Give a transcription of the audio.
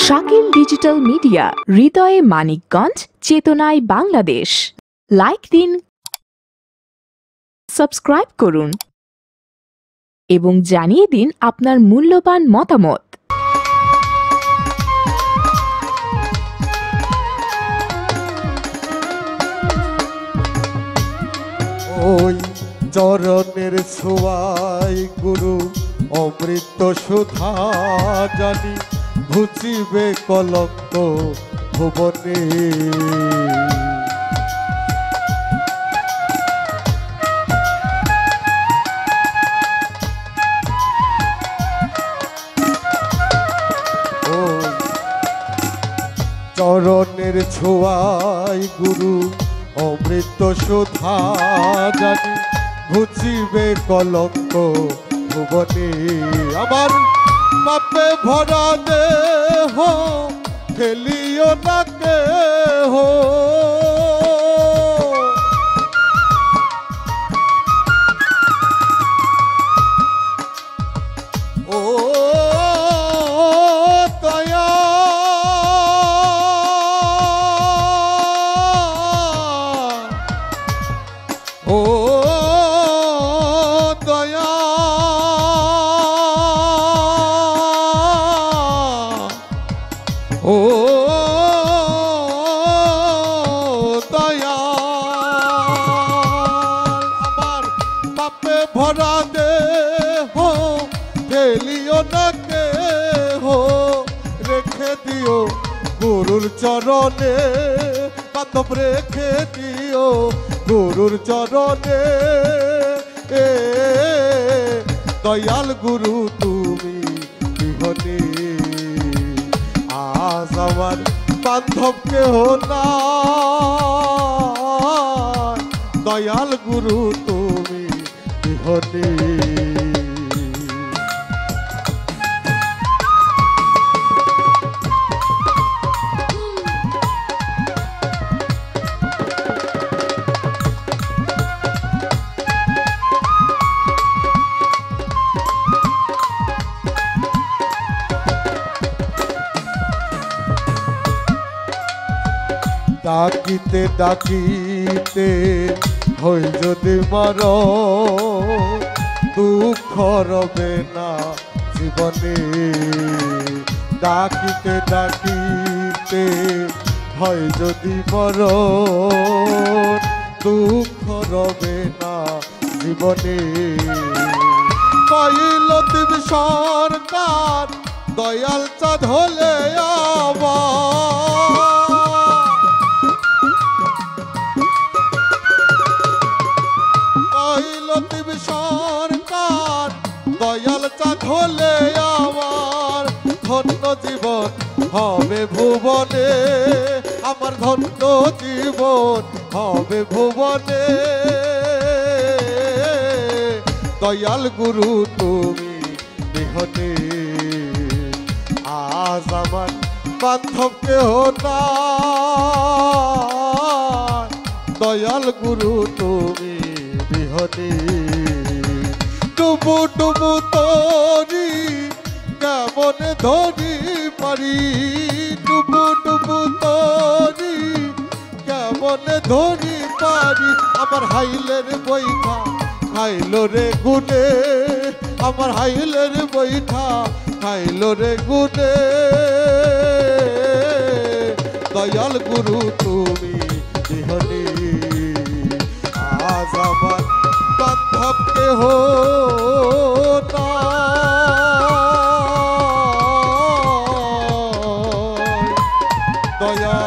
Shakil digital media, হৃদয়ে মানিকগঞ্জ, চেতনায় Bangladesh. Like দিন, সাবস্ক্রাইব করুন এবং জানিয়ে দিন আপনার মূল্যবান মতামত। ওই চরণের ছোঁয়ায় গুরু অমৃত সুধা জানি ঘুচিবে কলঙ্ক ভুবনে। চরণের ছোঁয়ায় গুরু অমৃত সুধা জানি ঘুচিবে কলঙ্ক ভুবনে। আমার পাপে ভরা দেহ ফেলিও না কেহ, ও দয়া ও দয়া ও দয়া আমার পাপে ভরা দেহ ফেলিও না কেহ, রেখে দিও গুরুর চরণে, বান্ধব রেখে দিও গুরুর চরণে। দয়াল গুরু তুমি বিহনে আজ আমার বান্ধব কেহ না। দয়াল গুরু তুমি বিহনে ডাকিতে ডাকিতে হই যদি মর, দুঃখ রবে না জীবনে। ডাকিতে ডাকিতে হয় যদি মর, দুঃখ রবে না জীবনে। কইল দিবি সরকার দয়াল চাঁদ হলে আবার, সরকার দয়াল চাঁদ হলে আমার ধন্য জীবন হবে ভুবনে। আমার ধন্য জীবন হবে ভুবনে। দয়াল গুরু তুমি বিহনে আজ আমার বান্ধব কেহ না। দয়াল গুরু তুমি বিহনে ডুবু ডুবু তরি কেমন ধরি পারি, ডুবু ডুবু তরি কেমন ধরি পারি। আমার হাইলের বৈঠা খাইলো রে গুনে, আমার হাইলের বৈঠা খাইলো রে গুনে। দয়াল গুরু তুমি বিহনে আজ আমার বান্ধব কেহ না। দয়া